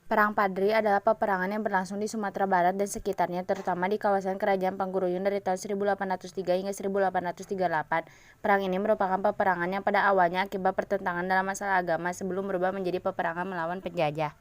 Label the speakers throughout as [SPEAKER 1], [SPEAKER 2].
[SPEAKER 1] Perang Padri adalah peperangan yang berlangsung di Sumatera Barat dan sekitarnya, terutama di kawasan Kerajaan Pangguruyung dari tahun 1803 hingga 1838. Perang ini merupakan peperangan yang pada awalnya akibat pertentangan dalam masalah agama sebelum berubah menjadi peperangan melawan penjajah.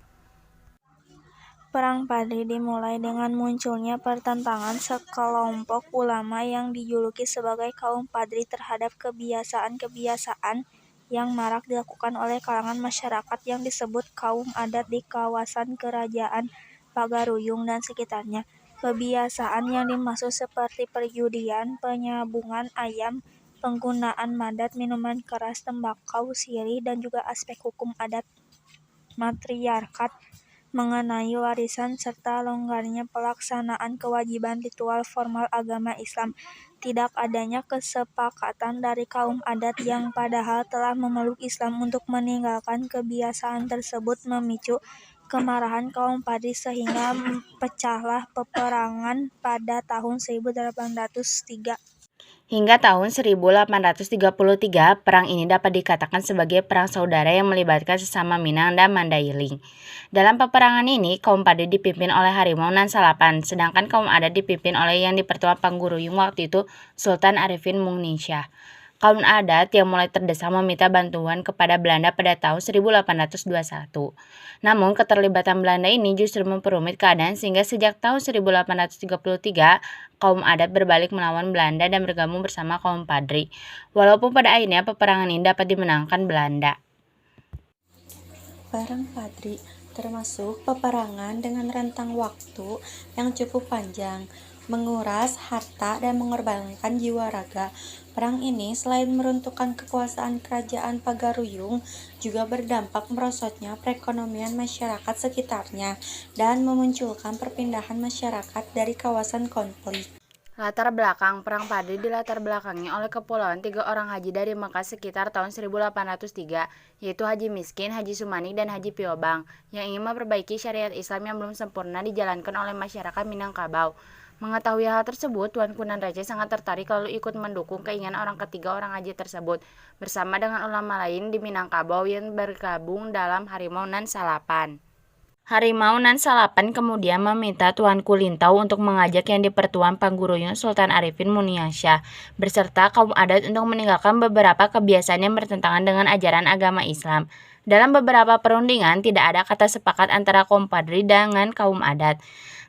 [SPEAKER 2] Perang Padri dimulai dengan munculnya pertentangan sekelompok ulama yang dijuluki sebagai kaum Padri terhadap kebiasaan-kebiasaan yang marak dilakukan oleh kalangan masyarakat yang disebut kaum adat di kawasan Kerajaan Pagaruyung dan sekitarnya. Kebiasaan yang dimaksud seperti perjudian, penyambungan ayam, penggunaan madat, minuman keras, tembakau, sirih, dan juga aspek hukum adat matriarkat mengenai warisan serta longgarnya pelaksanaan kewajiban ritual formal agama Islam. Tidak adanya kesepakatan dari kaum adat yang padahal telah memeluk Islam untuk meninggalkan kebiasaan tersebut memicu kemarahan kaum Padri sehingga pecahlah peperangan pada tahun 1803.
[SPEAKER 1] Hingga tahun 1833, perang ini dapat dikatakan sebagai perang saudara yang melibatkan sesama Minang dan Mandailing. Dalam peperangan ini, kaum Padri dipimpin oleh Harimau Nan Salapan, sedangkan kaum adat dipimpin oleh yang di-Pertua Pangguruyung waktu itu Sultan Arifin Muningsyah. Kaum adat yang mulai terdesak meminta bantuan kepada Belanda pada tahun 1821. Namun, keterlibatan Belanda ini justru memperumit keadaan sehingga sejak tahun 1833, kaum adat berbalik melawan Belanda dan bergabung bersama kaum Padri. Walaupun pada akhirnya peperangan ini dapat dimenangkan Belanda.
[SPEAKER 3] Perang Padri termasuk peperangan dengan rentang waktu yang cukup panjang, menguras harta dan mengorbankan jiwa raga. Perang ini selain meruntuhkan kekuasaan kerajaan Pagaruyung, juga berdampak merosotnya perekonomian masyarakat sekitarnya dan memunculkan perpindahan masyarakat dari kawasan konflik.
[SPEAKER 1] Latar belakang Perang Padri dilatar belakangi oleh kepulauan 3 orang haji dari Mekah sekitar tahun 1803, yaitu Haji Miskin, Haji Sumanik, dan Haji Piobang, yang ingin memperbaiki syariat Islam yang belum sempurna dijalankan oleh masyarakat Minangkabau. Mengetahui hal tersebut, Tuan Kunan Raja sangat tertarik lalu ikut mendukung keinginan orang ketiga orang haji tersebut, bersama dengan ulama lain di Minangkabau yang bergabung dalam Harimau Nan Salapan. Harimau Nan Salapan kemudian meminta Tuanku Lintau untuk mengajak yang di-Pertuan Pangguruyung Sultan Arifin Muningsyah beserta kaum adat untuk meninggalkan beberapa kebiasaan yang bertentangan dengan ajaran agama Islam. Dalam beberapa perundingan tidak ada kata sepakat antara kaum Padri dengan kaum adat.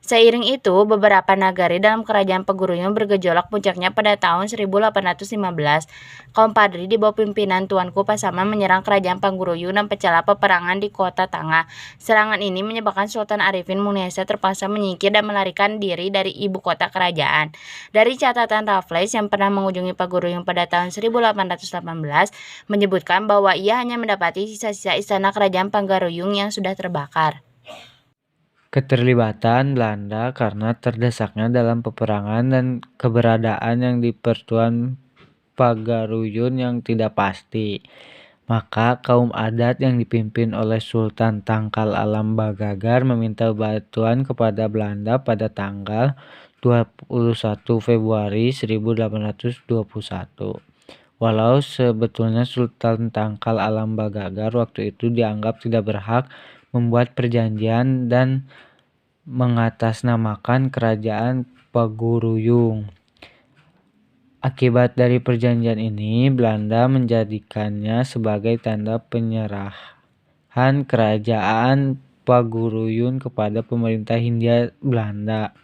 [SPEAKER 1] Seiring itu, beberapa nagari dalam kerajaan Pagaruyung bergejolak, puncaknya pada tahun 1815. Kaum Padri di bawah pimpinan Tuanku Pasaman menyerang kerajaan Pangguruyung dan pecahlah peperangan di Kota Tangah. Serangan ini menyebabkan Sultan Arifin Muningsyah terpaksa menyingkir dan melarikan diri dari ibu kota kerajaan. Dari catatan Raffles yang pernah mengunjungi Pagaruyung pada tahun 1818, menyebutkan bahwa ia hanya mendapati sisa-sisa istana kerajaan Pagaruyung yang sudah terbakar.
[SPEAKER 4] Keterlibatan Belanda karena terdesaknya dalam peperangan dan keberadaan yang di Pertuan Pagaruyung yang tidak pasti, maka kaum adat yang dipimpin oleh Sultan Tangkal Alam Bagagar meminta bantuan kepada Belanda pada tanggal 21 Februari 1821. Walau sebetulnya Sultan Tangkal Alam Bagagar waktu itu dianggap tidak berhak membuat perjanjian dan mengatasnamakan kerajaan Pagaruyung. Akibat dari perjanjian ini, Belanda menjadikannya sebagai tanda penyerahan kerajaan Pagaruyung kepada pemerintah Hindia Belanda.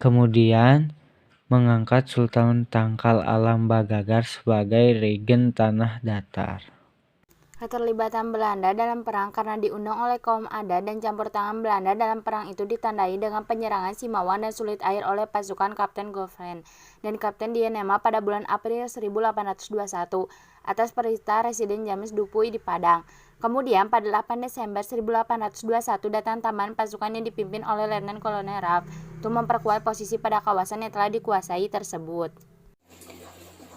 [SPEAKER 4] Kemudian mengangkat Sultan Tangkal Alam Bagagar sebagai Regen Tanah Datar.
[SPEAKER 1] Keterlibatan Belanda dalam perang karena diundang oleh kaum adat dan campur tangan Belanda dalam perang itu ditandai dengan penyerangan Simawan dan Sulit Air oleh pasukan Kapten Goffin dan Kapten Dienema pada bulan April 1821 atas perintah Residen James Dupuy di Padang. Kemudian pada 8 Desember 1821 datang tambahan pasukan yang dipimpin oleh Letnan Kolonel Raff untuk memperkuat posisi pada kawasan yang telah dikuasai tersebut.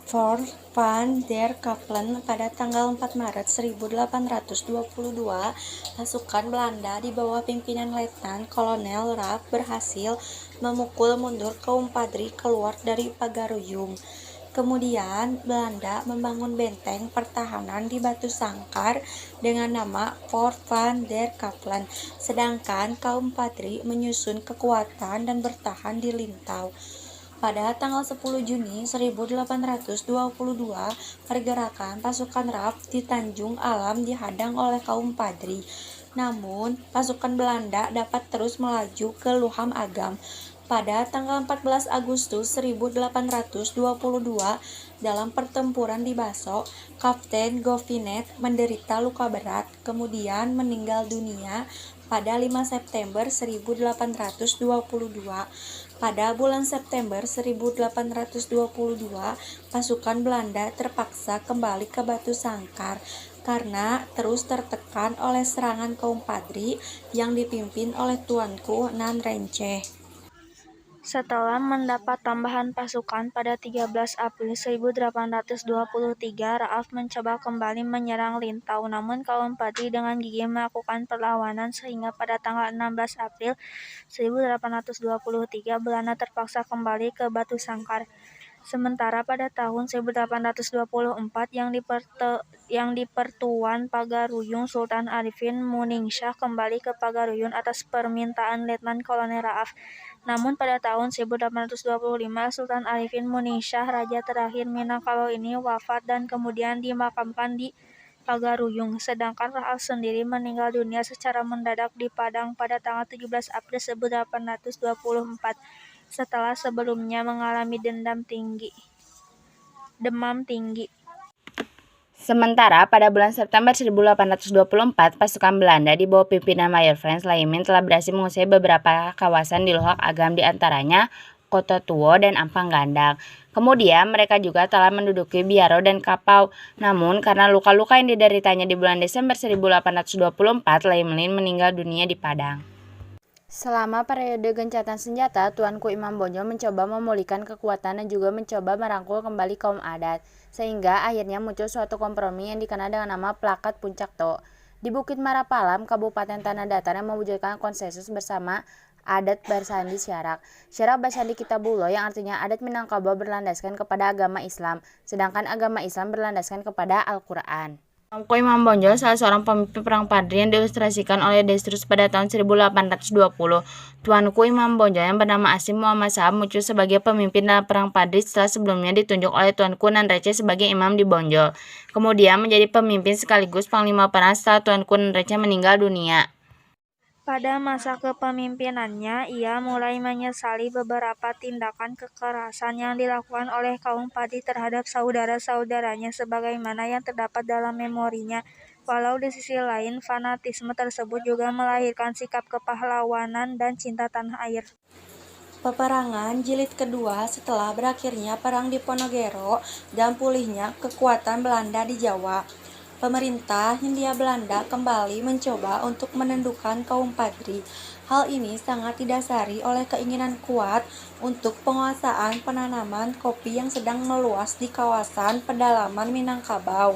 [SPEAKER 3] Fort van der Kapellen pada tanggal 4 Maret 1822, pasukan Belanda di bawah pimpinan Letnan Kolonel Raff berhasil memukul mundur kaum Padri keluar dari Pagaruyung. Kemudian, Belanda membangun benteng pertahanan di Batu Sangkar dengan nama Fort van der Kaplan, sedangkan kaum Padri menyusun kekuatan dan bertahan di Lintau. Pada tanggal 10 Juni 1822, pergerakan pasukan RAF di Tanjung Alam dihadang oleh kaum Padri. Namun, pasukan Belanda dapat terus melaju ke Luham Agam. Pada tanggal 14 Agustus 1822, dalam pertempuran di Baso, Kapten Govinet menderita luka berat, kemudian meninggal dunia pada 5 September 1822. Pada bulan September 1822, pasukan Belanda terpaksa kembali ke Batu Sangkar karena terus tertekan oleh serangan kaum Padri yang dipimpin oleh Tuanku Nan Renceh.
[SPEAKER 2] Setelah mendapat tambahan pasukan pada 13 April 1823, Raaf mencoba kembali menyerang Lintau, namun kaum Padri dengan gigih melakukan perlawanan sehingga pada tanggal 16 April 1823 Belanda terpaksa kembali ke Batu Sangkar. Sementara pada tahun 1824 yang di Pertuan Pagaruyung, Sultan Arifin Muningsyah kembali ke Pagaruyung atas permintaan Letnan Kolonel Raaf. Namun pada tahun 1825 Sultan Arifin Muningsyah, raja terakhir Minangkabau ini wafat dan kemudian dimakamkan di Pagaruyung, sedangkan Raaf sendiri meninggal dunia secara mendadak di Padang pada tanggal 17 April 1824 setelah sebelumnya mengalami demam tinggi.
[SPEAKER 1] Sementara pada bulan September 1824, pasukan Belanda di bawah pimpinan Mayor Frans Laimin telah berhasil menguasai beberapa kawasan di Luhak Agam, di antaranya Kota Tuo dan Ampang Gandang. Kemudian mereka juga telah menduduki Biaro dan Kapau. Namun karena luka-luka yang dideritanya di bulan Desember 1824, Laimin meninggal dunia di Padang. Selama periode gencatan senjata, Tuanku Imam Bonjol mencoba memulihkan kekuatan dan juga mencoba merangkul kembali kaum adat, sehingga akhirnya muncul suatu kompromi yang dikenal dengan nama Plakat Puncak To di Bukit Marapalam, Kabupaten Tanah Datar, yang mewujudkan konsensus bersama adat Barsandi Syarak. Syarak Barsandi Kitabullah yang artinya adat Minangkabau berlandaskan kepada agama Islam, sedangkan agama Islam berlandaskan kepada Al-Quran. Tuanku Imam Bonjol, salah seorang pemimpin perang Padri yang diilustrasikan oleh Destrus pada tahun 1820. Tuanku Imam Bonjol yang bernama asli Muhammad Sahab muncul sebagai pemimpin dalam perang Padri setelah sebelumnya ditunjuk oleh Tuanku Nan Renceh sebagai imam di Bonjol. Kemudian menjadi pemimpin sekaligus panglima perang setelah Tuanku Nan Renceh meninggal dunia.
[SPEAKER 2] Pada masa kepemimpinannya, ia mulai menyesali beberapa tindakan kekerasan yang dilakukan oleh kaum Padri terhadap saudara-saudaranya sebagaimana yang terdapat dalam memorinya. Walau di sisi lain, fanatisme tersebut juga melahirkan sikap kepahlawanan dan cinta tanah air.
[SPEAKER 3] Peperangan Jilid kedua setelah berakhirnya Perang Diponegoro dan pulihnya kekuatan Belanda di Jawa. Pemerintah Hindia Belanda kembali mencoba untuk menundukkan kaum Padri. Hal ini sangat didasari oleh keinginan kuat untuk penguasaan penanaman kopi yang sedang meluas di kawasan pedalaman Minangkabau.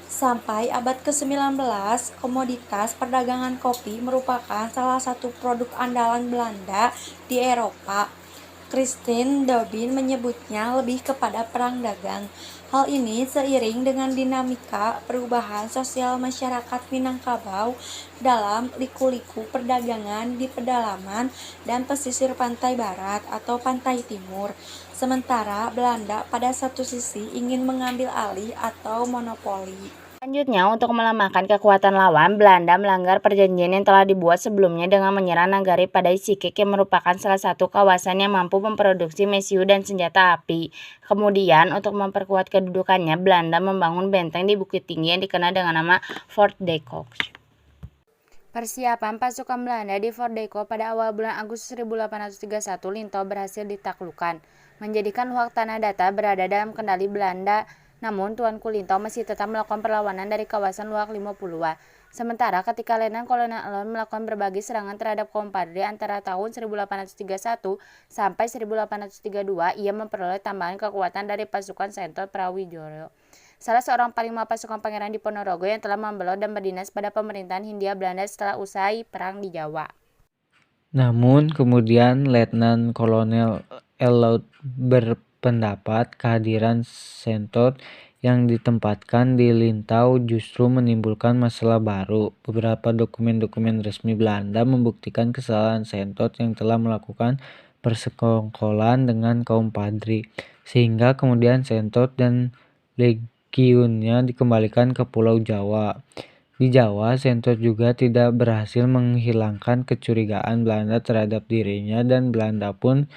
[SPEAKER 3] Sampai abad ke-19, komoditas perdagangan kopi merupakan salah satu produk andalan Belanda di Eropa. Christine Dobin menyebutnya lebih kepada perang dagang. Hal ini seiring dengan dinamika perubahan sosial masyarakat Minangkabau dalam liku-liku perdagangan di pedalaman dan pesisir pantai barat atau pantai timur. Sementara Belanda pada satu sisi ingin mengambil alih atau monopoli.
[SPEAKER 1] Selanjutnya, untuk melemahkan kekuatan lawan, Belanda melanggar perjanjian yang telah dibuat sebelumnya dengan menyerang Nagari pada Sikik yang merupakan salah satu kawasan yang mampu memproduksi mesiu dan senjata api. Kemudian, untuk memperkuat kedudukannya, Belanda membangun benteng di Bukit Tinggi yang dikenal dengan nama Fort de Kock. Persiapan pasukan Belanda di Fort de Kock pada awal bulan Agustus 1831, Lintau berhasil ditaklukkan, menjadikan Luhak Tanah Datar berada dalam kendali Belanda. Namun Tuanku Lintau masih tetap melakukan perlawanan dari kawasan Luhak 50-a. Sementara ketika Letnan Kolonel Alon melakukan berbagai serangan terhadap kaum Padri antara tahun 1831 sampai 1832, ia memperoleh tambahan kekuatan dari pasukan Sentot Prawijaya, salah seorang panglima pasukan Pangeran Diponegoro yang telah membelot dan berdinas pada pemerintahan Hindia Belanda setelah usai perang di Jawa.
[SPEAKER 4] Namun kemudian Letnan Kolonel Elout berpendapat kehadiran Sentot yang ditempatkan di Lintau justru menimbulkan masalah baru. Beberapa dokumen-dokumen resmi Belanda membuktikan kesalahan Sentot yang telah melakukan persekongkolan dengan kaum Padri, sehingga kemudian Sentot dan legiunnya dikembalikan ke Pulau Jawa. Di Jawa, Sentot juga tidak berhasil menghilangkan kecurigaan Belanda terhadap dirinya, dan Belanda pun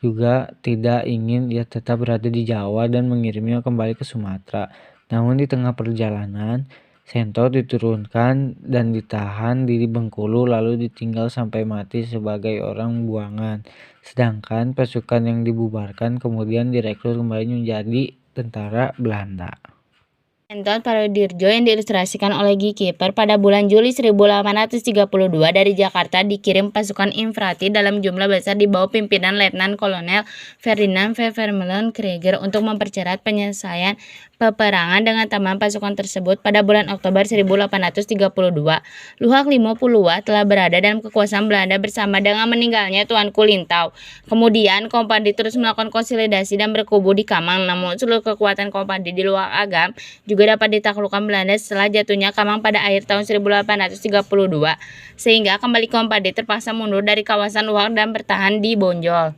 [SPEAKER 4] juga tidak ingin ia tetap berada di Jawa dan mengirimnya kembali ke Sumatera. Namun di tengah perjalanan, Sentot diturunkan dan ditahan di Bengkulu lalu ditinggal sampai mati sebagai orang buangan. Sedangkan pasukan yang dibubarkan kemudian direkrut kembali menjadi tentara Belanda.
[SPEAKER 1] Sentot Paradirjo yang diilustrasikan oleh Guy Kieper pada bulan Juli 1832 dari Jakarta dikirim pasukan infanteri dalam jumlah besar di bawah pimpinan Letnan Kolonel Ferdinand V. Vermeulen Krieger untuk mempercepat penyelesaian peperangan dengan tambahan pasukan tersebut. Pada bulan Oktober 1832, Luhak Limo Pulua telah berada dalam kekuasaan Belanda bersama dengan meninggalnya Tuanku Lintau. Kemudian Kompandi terus melakukan konsolidasi dan berkubu di Kamang, namun seluruh kekuatan Kompandi di luar Agam juga dapat ditaklukkan Belanda setelah jatuhnya Kamang pada akhir tahun 1832, sehingga kembali Kompandi terpaksa mundur dari kawasan Luhak dan bertahan di Bonjol.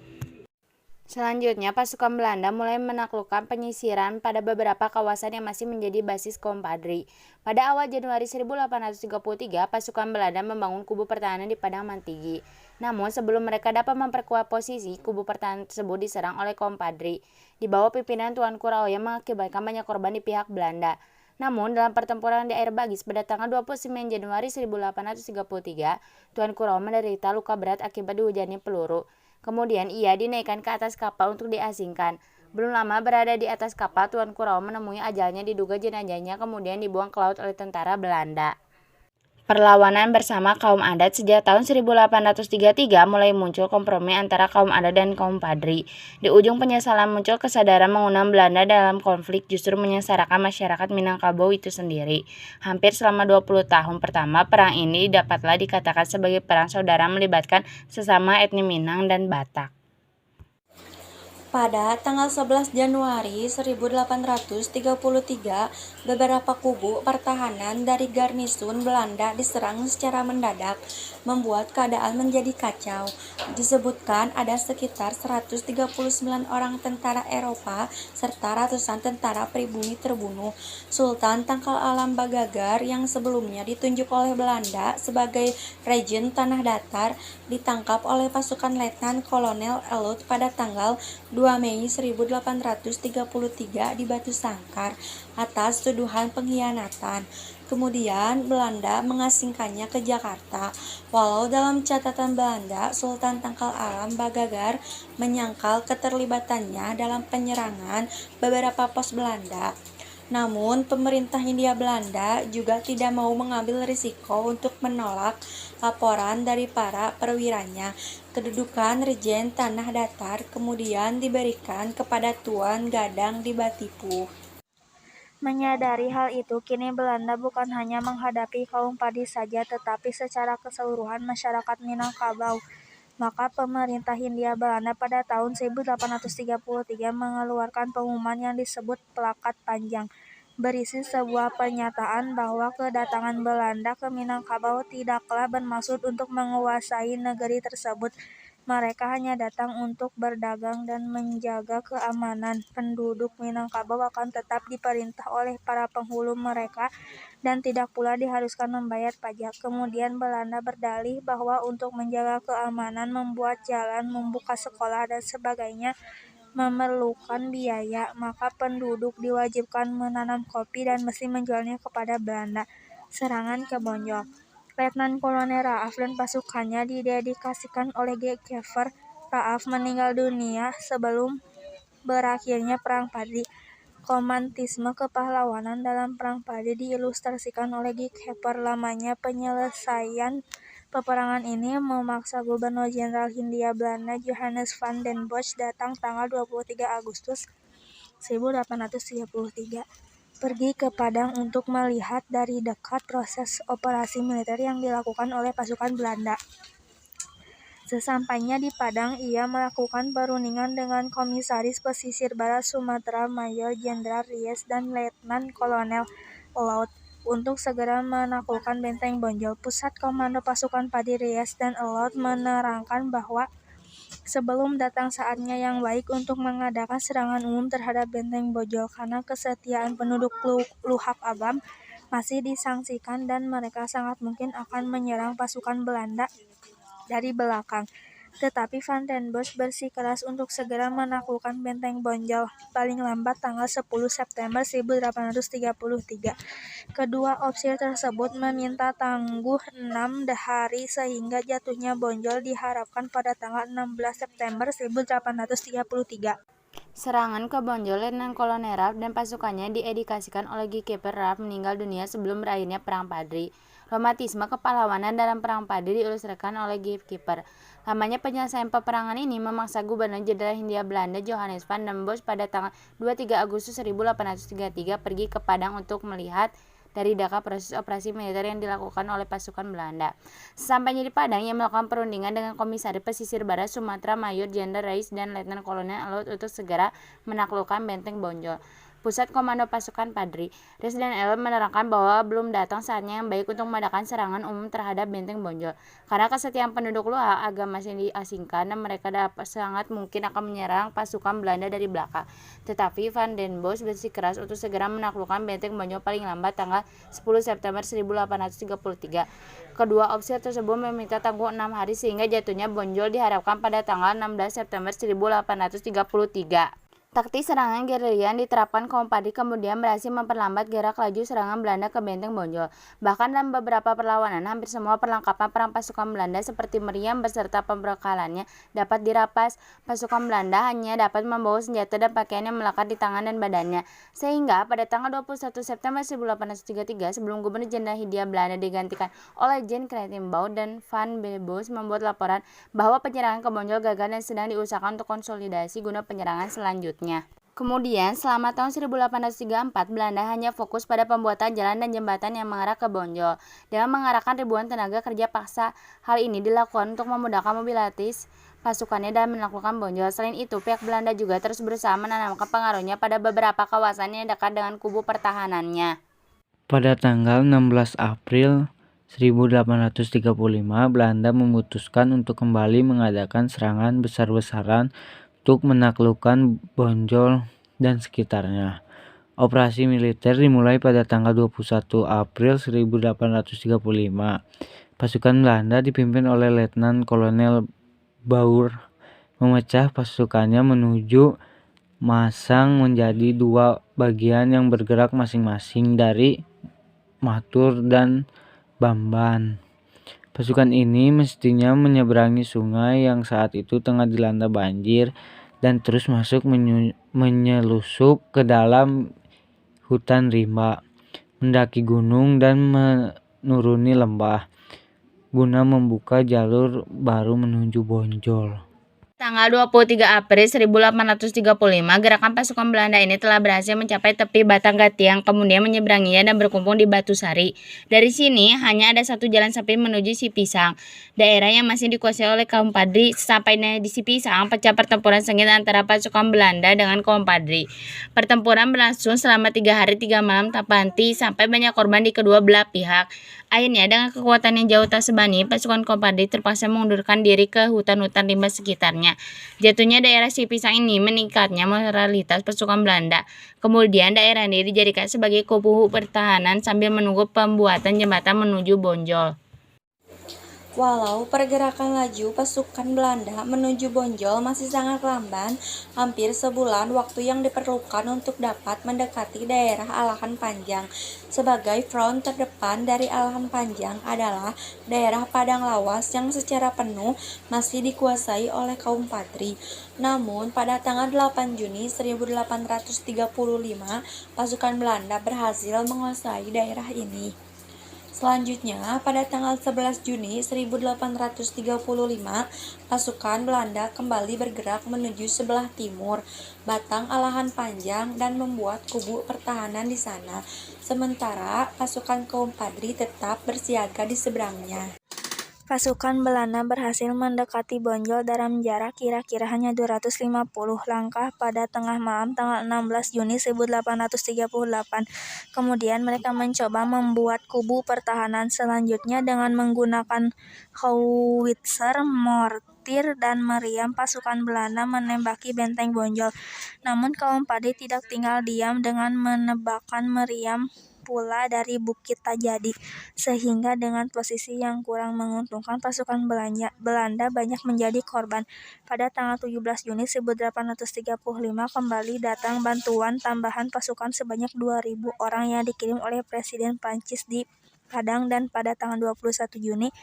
[SPEAKER 1] Selanjutnya, pasukan Belanda mulai menaklukkan penyisiran pada beberapa kawasan yang masih menjadi basis Kompadri. Pada awal Januari 1833, pasukan Belanda membangun kubu pertahanan di Padang Mantigi. Namun, sebelum mereka dapat memperkuat posisi, kubu pertahanan tersebut diserang oleh Kompadri di bawah pimpinan Tuanku Rao yang mengakibatkan banyak korban di pihak Belanda. Namun, dalam pertempuran di air Bagis pada tanggal 29 Januari 1833, Tuanku Rao menderita luka berat akibat dihujani peluru. Kemudian ia dinaikkan ke atas kapal untuk diasingkan. Belum lama berada di atas kapal, Tuanku Rao menemui ajalnya, diduga jenazahnya kemudian dibuang ke laut oleh tentara Belanda. Perlawanan bersama kaum adat sejak tahun 1833 mulai muncul kompromi antara kaum adat dan kaum Padri. Di ujung penyesalan muncul kesadaran mengundang Belanda dalam konflik justru menyengsarakan masyarakat Minangkabau itu sendiri. Hampir selama 20 tahun pertama perang ini dapatlah dikatakan sebagai perang saudara melibatkan sesama etnis Minang dan Batak.
[SPEAKER 3] Pada tanggal 11 Januari 1833, beberapa kubu pertahanan dari garnisun Belanda diserang secara mendadak, membuat keadaan menjadi kacau. Disebutkan ada sekitar 139 orang tentara Eropa serta ratusan tentara pribumi terbunuh. Sultan Tangkal Alam Bagagar yang sebelumnya ditunjuk oleh Belanda sebagai Regent Tanah Datar ditangkap oleh pasukan Letnan Kolonel Elut pada tanggal 2 Mei 1833 di Batu Sangkar atas tuduhan pengkhianatan. Kemudian Belanda mengasingkannya ke Jakarta. Walau dalam catatan Belanda, Sultan Tangkal Alam Bagagar menyangkal keterlibatannya dalam penyerangan beberapa pos Belanda. Namun, pemerintah Hindia Belanda juga tidak mau mengambil risiko untuk menolak laporan dari para perwiranya. Kedudukan Regent Tanah Datar kemudian diberikan kepada Tuan Gadang di Batipu.
[SPEAKER 2] Menyadari hal itu, kini Belanda bukan hanya menghadapi kaum Padi saja, tetapi secara keseluruhan masyarakat Minangkabau. Maka pemerintah Hindia Belanda pada tahun 1833 mengeluarkan pengumuman yang disebut Plakat Panjang, berisi sebuah pernyataan bahwa kedatangan Belanda ke Minangkabau tidaklah bermaksud untuk menguasai negeri tersebut. Mereka hanya datang untuk berdagang dan menjaga keamanan. Penduduk Minangkabau akan tetap diperintah oleh para penghulu mereka dan tidak pula diharuskan membayar pajak. Kemudian Belanda berdalih bahwa untuk menjaga keamanan, membuat jalan, membuka sekolah, dan sebagainya memerlukan biaya, maka penduduk diwajibkan menanam kopi dan mesti menjualnya kepada Belanda. Serangan ke Bonjol. Letnan Kolonel Raaf dan pasukannya didedikasikan oleh Guy Kiefer. Raaf meninggal dunia sebelum berakhirnya Perang Padri. Romantisme kepahlawanan dalam Perang Padri diilustrasikan oleh Guy Kiefer. Lamanya penyelesaian peperangan ini memaksa Gubernur Jenderal Hindia Belanda Johannes van den Bosch datang tanggal 23 Agustus 1833. Pergi ke Padang untuk melihat dari dekat proses operasi militer yang dilakukan oleh pasukan Belanda. Sesampainya di Padang, ia melakukan perundingan dengan Komisaris Pesisir Barat Sumatera Mayor Jenderal Ries dan Letnan Kolonel Laut untuk segera menaklukkan Benteng Bonjol. Pusat Komando Pasukan Padi Ries dan Laut menerangkan bahwa sebelum datang saatnya yang baik untuk mengadakan serangan umum terhadap Benteng Bonjol karena kesetiaan penduduk Luhak Agam masih disangsikan dan mereka sangat mungkin akan menyerang pasukan Belanda dari belakang. Tetapi Van den Bosch bersikeras untuk segera menaklukkan Benteng Bonjol paling lambat tanggal 10 September 1833. Kedua opsi tersebut meminta tangguh 6 hari sehingga jatuhnya Bonjol diharapkan pada tanggal 16 September 1833.
[SPEAKER 1] Serangan ke Bonjol, Letnan Kolonel Raff dan pasukannya diindikasikan oleh Guy-Kiper Raff meninggal dunia sebelum berakhirnya Perang Padri. Romantisme kepahlawanan dalam Perang Padri diilustrasikan oleh Guy-Kiper. Lamanya penyelesaian peperangan ini memaksa Gubernur Jenderal Hindia Belanda Johannes van den Bosch pada tanggal 23 Agustus 1833 pergi ke Padang untuk melihat dari dekat proses operasi militer yang dilakukan oleh pasukan Belanda. Sesampainya di Padang, ia melakukan perundingan dengan Komisaris Pesisir Barat Sumatera Mayor Jenderal Ries dan Letnan Kolonel Laut untuk segera menaklukkan Benteng Bonjol. Pusat Komando Pasukan Padri, Ries dan Laut menerangkan bahwa belum datang saatnya yang baik untuk mengadakan serangan umum terhadap Benteng Bonjol. Karena kesetiaan penduduk Luhak Agam masih diasingkan dan mereka sangat mungkin akan menyerang pasukan Belanda dari belakang. Tetapi Van den Bosch bersikeras untuk segera menaklukkan Benteng Bonjol paling lambat tanggal 10 September 1833. Kedua opsi tersebut meminta tangguh 6 hari sehingga jatuhnya Bonjol diharapkan pada tanggal 16 September 1833. Taktik serangan gerilya yang diterapkan kaum Padri kemudian berhasil memperlambat gerak laju serangan Belanda ke Benteng Bonjol. Bahkan dalam beberapa perlawanan, hampir semua perlengkapan perang pasukan Belanda seperti meriam beserta pembekalannya dapat dirampas. Pasukan Belanda hanya dapat membawa senjata dan pakaian yang melekat di tangan dan badannya. Sehingga pada tanggal 21 September 1833, sebelum Gubernur Jenderal Hindia Belanda digantikan oleh Jan Krentenbouw dan Van den Bosch membuat laporan bahwa penyerangan ke Bonjol gagal dan sedang diusahakan untuk konsolidasi guna penyerangan selanjutnya. Kemudian, selama tahun 1834, Belanda hanya fokus pada pembuatan jalan dan jembatan yang mengarah ke Bonjol. Dengan mengarahkan ribuan tenaga kerja paksa, hal ini dilakukan untuk memudahkan mobilitas pasukannya dalam melakukan Bonjol. Selain itu, pihak Belanda juga terus berusaha menanamkan pengaruhnya pada beberapa kawasan yang dekat dengan kubu pertahanannya.
[SPEAKER 4] Pada tanggal 16 April 1835, Belanda memutuskan untuk kembali mengadakan serangan besar-besaran untuk menaklukkan Bonjol dan sekitarnya. Operasi militer dimulai pada tanggal 21 April 1835. Pasukan Belanda dipimpin oleh Letnan Kolonel Baur memecah pasukannya menuju Masang menjadi dua bagian yang bergerak masing-masing dari Matur dan Bamban. Pasukan ini mestinya menyeberangi sungai yang saat itu tengah dilanda banjir dan terus masuk menyelusup ke dalam hutan rimba, mendaki gunung dan menuruni lembah guna membuka jalur baru menuju Bonjol.
[SPEAKER 1] Tanggal 23 April 1835, gerakan pasukan Belanda ini telah berhasil mencapai tepi Batanggatiang, kemudian menyeberanginya dan berkumpul di Batu Sari. Dari sini, hanya ada satu jalan sempit menuju Sipisang, daerah yang masih dikuasai oleh kaum Padri. Sampainya di Sipisang, pecah pertempuran sengit antara pasukan Belanda dengan kaum Padri. Pertempuran berlangsung selama 3 hari 3 malam tanpa henti, sampai banyak korban di kedua belah pihak. Akhirnya, dengan kekuatan yang jauh tak sebanding, pasukan kaum Padri terpaksa mengundurkan diri ke hutan-hutan rimba sekitarnya. Jatuhnya daerah Sipisang ini meningkatnya moralitas pasukan Belanda. Kemudian daerah ini dijadikan sebagai kubu pertahanan sambil menunggu pembuatan jembatan menuju Bonjol.
[SPEAKER 3] Walau pergerakan laju pasukan Belanda menuju Bonjol masih sangat lamban, hampir sebulan waktu yang diperlukan untuk dapat mendekati daerah Alahan Panjang. Sebagai front terdepan dari Alahan Panjang adalah daerah Padang Lawas yang secara penuh masih dikuasai oleh kaum Padri. Namun, pada tanggal 8 Juni 1835, pasukan Belanda berhasil menguasai daerah ini. Selanjutnya, pada tanggal 11 Juni 1835, pasukan Belanda kembali bergerak menuju sebelah timur, Batang Alahan Panjang, dan membuat kubu pertahanan di sana. Sementara, pasukan kaum Padri tetap bersiaga di seberangnya.
[SPEAKER 2] Pasukan Belanda berhasil mendekati Bonjol dalam jarak kira-kira hanya 250 langkah pada tengah malam tanggal 16 Juni 1838. Kemudian mereka mencoba membuat kubu pertahanan selanjutnya dengan menggunakan howitzer, mortir, dan meriam. Pasukan Belanda menembaki benteng Bonjol. Namun kaum Pade tidak tinggal diam dengan menebakkan meriam pula dari Bukit Tajadi, sehingga dengan posisi yang kurang menguntungkan pasukan Belanda banyak menjadi korban. Pada tanggal 17 Juni 1835 kembali datang bantuan tambahan pasukan sebanyak 2.000 orang yang dikirim oleh Presiden Prancis di Padang, dan pada tanggal 21 Juni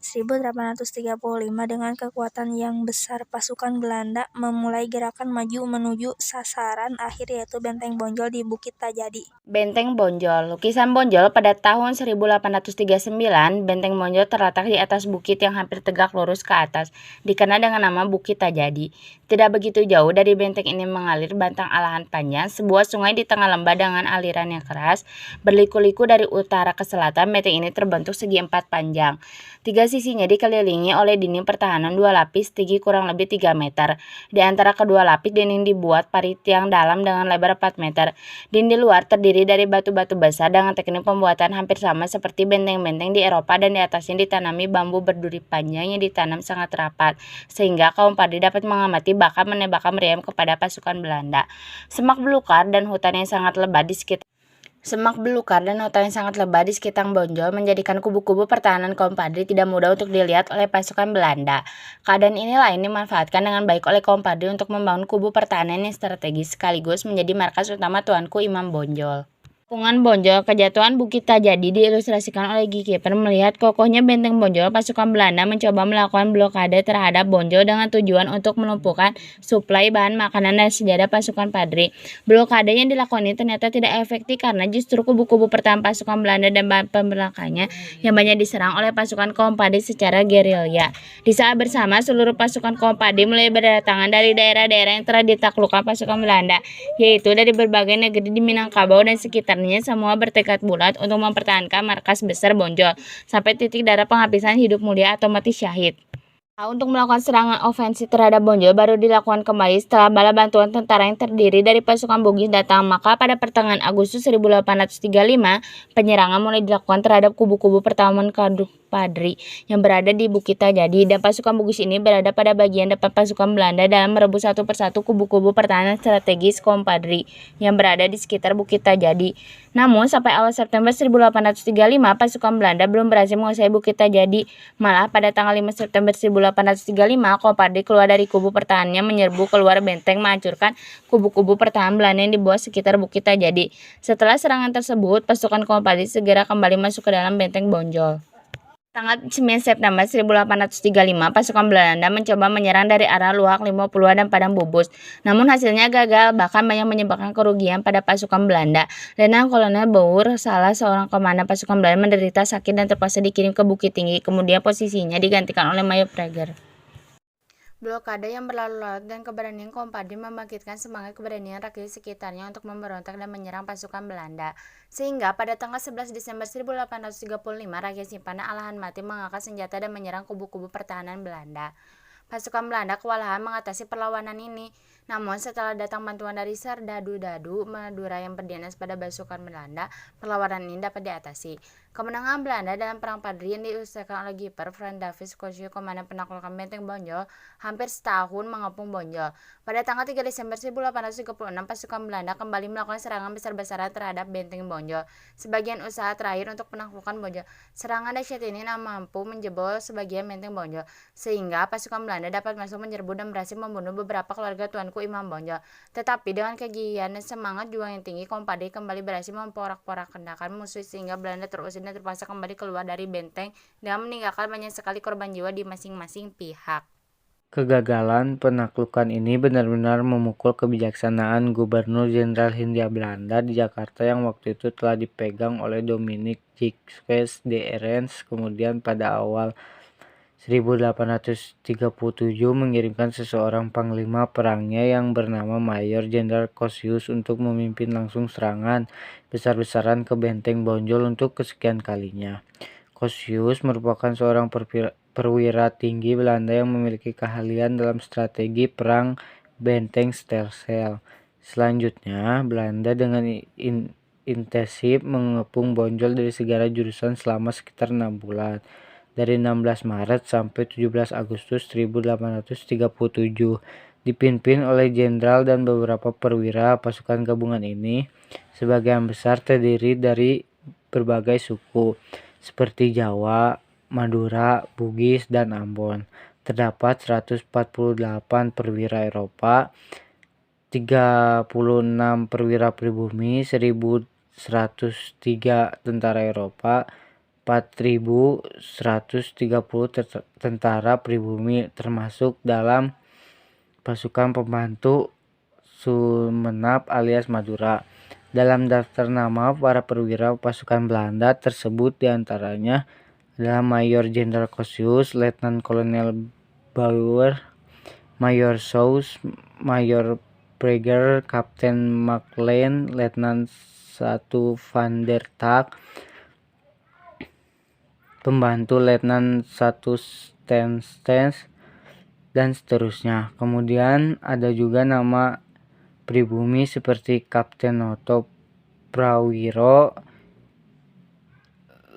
[SPEAKER 2] 1835 dengan kekuatan yang besar pasukan Belanda memulai gerakan maju menuju sasaran akhir, yaitu benteng Bonjol di Bukit Tajadi.
[SPEAKER 1] Benteng Bonjol. Lukisan Bonjol pada tahun 1839, benteng Bonjol terletak di atas bukit yang hampir tegak lurus ke atas, dikenal dengan nama Bukit Tajadi. Tidak begitu jauh dari benteng ini mengalir Bantang Alahan Panjang, sebuah sungai di tengah lembah dengan aliran yang keras, berliku-liku dari utara ke selatan. Benteng ini terbentuk segi empat panjang. Tiga sisinya dikelilingi oleh dinding pertahanan dua lapis, tinggi kurang lebih 3 meter. Di antara kedua lapis dinding dibuat parit yang dalam dengan lebar 4 meter. Dinding luar terdiri dari batu-batu besar dengan teknik pembuatan hampir sama seperti benteng-benteng di Eropa, dan di atasnya ditanami bambu berduri panjang yang ditanam sangat rapat, sehingga kaum Pade dapat mengamati bahkan menembakkan meriam kepada pasukan Belanda. Semak belukar dan hutan yang sangat lebat di sekitar Bonjol menjadikan kubu-kubu pertahanan kaum Pade tidak mudah untuk dilihat oleh pasukan Belanda. Keadaan inilah yang dimanfaatkan dengan baik oleh kaum Pade untuk membangun kubu pertahanan yang strategis sekaligus menjadi markas utama Tuanku Imam Bonjol. Pengepungan Bonjol. Kejatuhan Bukit Tajadi diilustrasikan oleh Guy Kieper. Melihat kokohnya benteng Bonjol, pasukan Belanda mencoba melakukan blokade terhadap Bonjol dengan tujuan untuk melumpuhkan suplai bahan makanan dan senjata pasukan Pade. Blokade yang dilakukan ini ternyata tidak efektif karena justru kubu-kubu pertahanan pasukan Belanda dan bahan pembelakangnya yang banyak diserang oleh pasukan kaum Pade secara gerilya. Di saat bersama, seluruh pasukan kaum Pade mulai berdatangan dari daerah-daerah yang telah ditaklukkan pasukan Belanda, yaitu dari berbagai negeri di Minangkabau dan sekitar. Semua bertekad bulat untuk mempertahankan markas besar Bonjol sampai titik darah penghabisan hidup mulia atau mati syahid. Untuk melakukan serangan ofensif terhadap Bonjol baru dilakukan kembali setelah bala bantuan tentara yang terdiri dari pasukan Bugis datang. Maka pada pertengahan Agustus 1835 penyerangan mulai dilakukan terhadap kubu-kubu pertahanan Padri yang berada di Bukit Tajadi, dan pasukan Bugis ini berada pada bagian depan pasukan Belanda dalam merebut satu persatu kubu-kubu pertahanan strategis kaum Padri yang berada di sekitar Bukit Tajadi. Namun sampai awal September 1835 pasukan Belanda belum berhasil menguasai Bukit Tajadi. Malah pada tanggal 5 September 1835 kaum Padri keluar dari kubu pertahanannya menyerbu keluar benteng, menghancurkan kubu-kubu pertahanan Belanda yang dibuat sekitar Bukit Tajadi. Setelah serangan tersebut, pasukan kaum Padri segera kembali masuk ke dalam benteng Bonjol. Tanggal 9 September 1835, pasukan Belanda mencoba menyerang dari arah Luak, Limopulua, dan Padang Bubus. Namun hasilnya gagal, bahkan banyak menyebabkan kerugian pada pasukan Belanda. Letnan Kolonel Bour, salah seorang komandan pasukan Belanda, menderita sakit dan terpaksa dikirim ke Bukit Tinggi. Kemudian posisinya digantikan oleh Mayor Prager. Blokade yang berlarut-larut dan keberanian kaum Pade membangkitkan semangat keberanian rakyat sekitarnya untuk memberontak dan menyerang pasukan Belanda. Sehingga pada tanggal 11 Desember 1835 rakyat Simpana Alahan Mati mengangkat senjata dan menyerang kubu-kubu pertahanan Belanda. Pasukan Belanda kewalahan mengatasi perlawanan ini. Namun setelah datang bantuan dari Serdadu-Dadu Madura yang berdinas pada pasukan Belanda, perlawanan ini dapat diatasi. Kemenangan Belanda dalam Perang Padri yang diusahakan oleh Gieper, Frans Davis Kossut, komandan penaklukan benteng Bonjol, hampir setahun mengepung Bonjol. Pada tanggal 3 Desember 1836, pasukan Belanda kembali melakukan serangan besar-besaran terhadap benteng Bonjol. Sebagian usaha terakhir untuk penaklukan Bonjol. Serangan dahsyat ini mampu menjebol sebagian benteng Bonjol, sehingga pasukan Belanda dapat masuk menyerbu dan berhasil membunuh beberapa keluarga Tuanku Imam Bonjol. Tetapi dengan kegigihan dan semangat juang yang tinggi, kaum Pade kembali berhasil memporak-porandakan musuh sehingga Belanda terusir dan terpaksa kembali keluar dari benteng dengan meninggalkan banyak sekali korban jiwa di masing-masing pihak.
[SPEAKER 4] Kegagalan penaklukan ini benar-benar memukul kebijaksanaan Gubernur Jenderal Hindia Belanda di Jakarta yang waktu itu telah dipegang oleh Dominic Jacques d'Arens. Kemudian pada awal 1837 mengirimkan seseorang panglima perangnya yang bernama Mayor Jenderal Kossius untuk memimpin langsung serangan besar-besaran ke benteng Bonjol untuk kesekian kalinya. Kossius merupakan seorang perwira tinggi Belanda yang memiliki keahlian dalam strategi perang benteng stelsel. Selanjutnya, Belanda dengan intensif mengepung Bonjol dari segala jurusan selama sekitar 6 bulan. Dari 16 Maret sampai 17 Agustus 1837, dipimpin oleh jenderal dan beberapa perwira. Pasukan gabungan ini sebagian besar terdiri dari berbagai suku, seperti Jawa, Madura, Bugis, dan Ambon. Terdapat 148 perwira Eropa, 36 perwira pribumi, 1.103 tentara Eropa, 4.130 tentara pribumi, termasuk dalam pasukan pembantu Sumenep alias Madura. Dalam daftar nama para perwira pasukan Belanda tersebut diantaranya adalah Mayor Jenderal Kosius, Letnan Kolonel Bauer, Mayor Sous, Mayor Prager, Kapten Maclean, Letnan 1 Van der Tak, Pembantu Letnan 1 Stenstens, dan seterusnya. Kemudian ada juga nama pribumi seperti Kapten Noto Prawiro,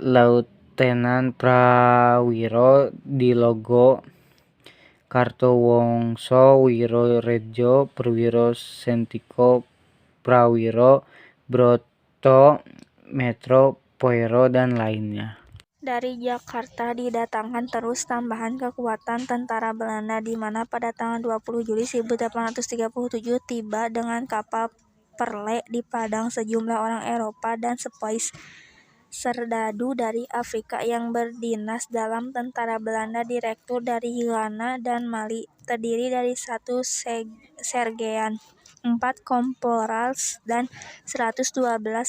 [SPEAKER 4] Lautenan Prawiro Dilogo, Kartowongso Wiroredjo, Perwiro Sentiko Prawiro, Broto Metro Poiro, dan lainnya.
[SPEAKER 2] Dari Jakarta didatangkan terus tambahan kekuatan tentara Belanda di mana pada tanggal 20 Juli 1837 tiba dengan kapal Perle di Padang sejumlah orang Eropa dan sepoi serdadu dari Afrika yang berdinas dalam tentara Belanda direktur dari Ghana dan Mali, terdiri dari 1 sergeant, 4 korporals, dan 112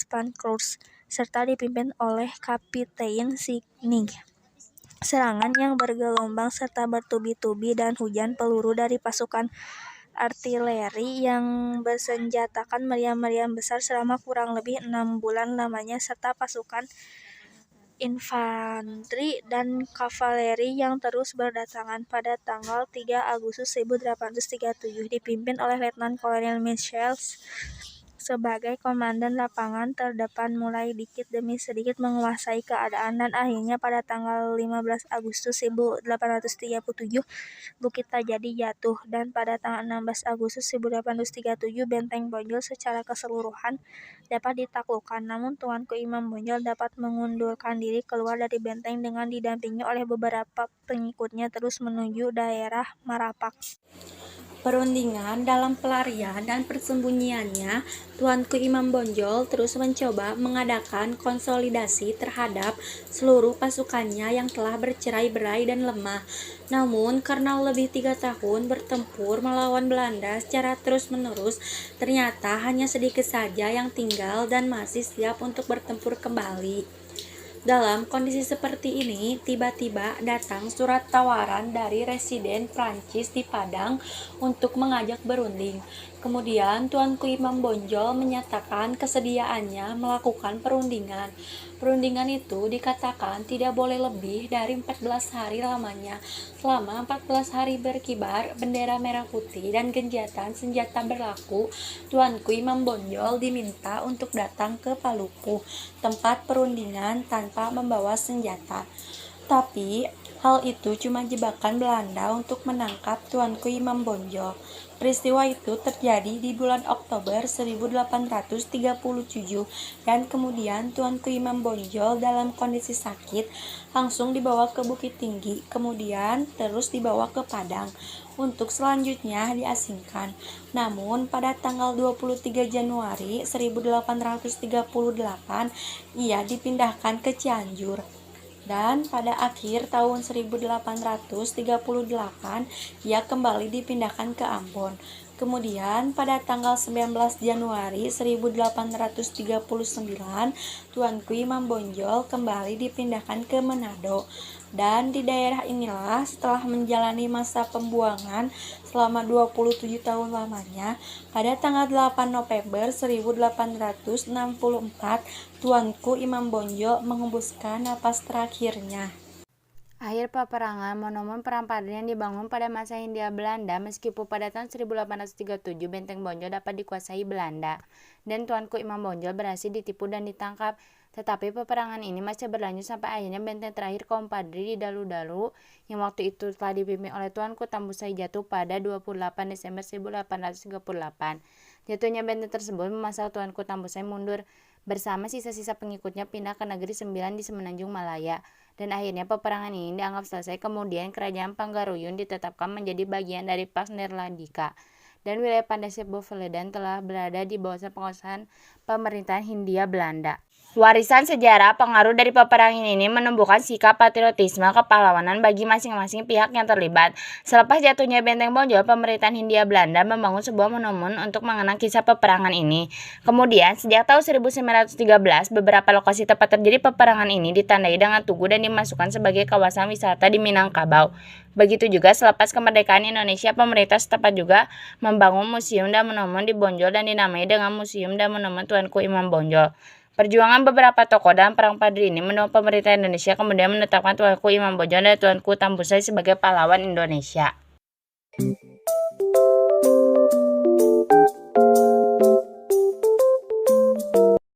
[SPEAKER 2] pankurs, serta dipimpin oleh Kapitein Signing. Serangan yang bergelombang serta bertubi-tubi dan hujan peluru dari pasukan artileri yang bersenjatakan meriam-meriam besar selama kurang lebih 6 bulan lamanya, serta pasukan infanteri dan kavaleri yang terus berdatangan. Pada tanggal 3 Agustus 1837 dipimpin oleh Letnan Kolonel Michels sebagai komandan lapangan terdepan mulai dikit demi sedikit menguasai keadaan, dan akhirnya pada tanggal 15 Agustus 1837 Bukit Tajadi jatuh, dan pada tanggal 16 Agustus 1837 Benteng Bonjol secara keseluruhan dapat ditaklukkan. Namun Tuanku Imam Bonjol dapat mengundurkan diri keluar dari benteng dengan didampingi oleh beberapa pengikutnya terus menuju daerah Marapak.
[SPEAKER 3] Perundingan dalam pelarian dan persembunyiannya, Tuanku Imam Bonjol terus mencoba mengadakan konsolidasi terhadap seluruh pasukannya yang telah bercerai-berai dan lemah. Namun, karena lebih 3 tahun bertempur melawan Belanda secara terus-menerus, ternyata hanya sedikit saja yang tinggal dan masih siap untuk bertempur kembali. Dalam kondisi seperti ini, tiba-tiba datang surat tawaran dari residen Prancis di Padang untuk mengajak berunding. Kemudian Tuanku Imam Bonjol menyatakan kesediaannya melakukan perundingan. Perundingan itu dikatakan tidak boleh lebih dari 14 hari lamanya. Selama 14 hari berkibar bendera merah putih dan genjatan senjata berlaku, Tuanku Imam Bonjol diminta untuk datang ke Paluku, tempat perundingan, tanpa membawa senjata. Tapi hal itu cuma jebakan Belanda untuk menangkap Tuanku Imam Bonjol. Peristiwa itu terjadi di bulan Oktober 1837 dan kemudian Tuanku Imam Bonjol dalam kondisi sakit langsung dibawa ke Bukit Tinggi, kemudian terus dibawa ke Padang untuk selanjutnya diasingkan. Namun pada tanggal 23 Januari 1838 ia dipindahkan ke Cianjur. Dan pada akhir tahun 1838 ia kembali dipindahkan ke Ambon. Kemudian pada tanggal 19 Januari 1839 Tuanku Imam Bonjol kembali dipindahkan ke Manado. Dan di daerah inilah setelah menjalani masa pembuangan selama 27 tahun lamanya, pada tanggal 8 November 1864 Tuanku Imam Bonjol menghembuskan napas terakhirnya.
[SPEAKER 1] Akhir peperangan, monumen perang Padri yang dibangun pada masa Hindia Belanda meskipun pada tahun 1837 Benteng Bonjol dapat dikuasai Belanda dan Tuanku Imam Bonjol berhasil ditipu dan ditangkap. Tetapi peperangan ini masih berlanjut sampai akhirnya benteng terakhir kaum Padri di Dalu-Dalu yang waktu itu telah dipimpin oleh Tuanku Tambusai jatuh pada 28 Desember 1838. Jatuhnya benteng tersebut memaksa Tuanku Tambusai mundur bersama sisa-sisa pengikutnya pindah ke negeri Sembilan di Semenanjung Malaya. Dan akhirnya peperangan ini dianggap selesai. Kemudian kerajaan Panggaruyun ditetapkan menjadi bagian dari Pax Nederlandica dan wilayah Pandasip Bovelendan telah berada di bawah penguasaan pemerintahan Hindia Belanda. Warisan sejarah pengaruh dari peperangan ini menumbuhkan sikap patriotisme kepahlawanan bagi masing-masing pihak yang terlibat. Selepas jatuhnya Benteng Bonjol, pemerintahan Hindia Belanda membangun sebuah monumen untuk mengenang kisah peperangan ini. Kemudian, sejak tahun 1913, beberapa lokasi tempat terjadi peperangan ini ditandai dengan tugu dan dimasukkan sebagai kawasan wisata di Minangkabau. Begitu juga selepas kemerdekaan Indonesia, pemerintah setempat juga membangun museum dan monumen di Bonjol dan dinamai dengan Museum dan Monumen Tuanku Imam Bonjol. Perjuangan beberapa tokoh dalam Perang Padri ini mendorong pemerintah Indonesia kemudian menetapkan Tuanku Imam Bonjol dan Tuanku Tambusai sebagai pahlawan Indonesia.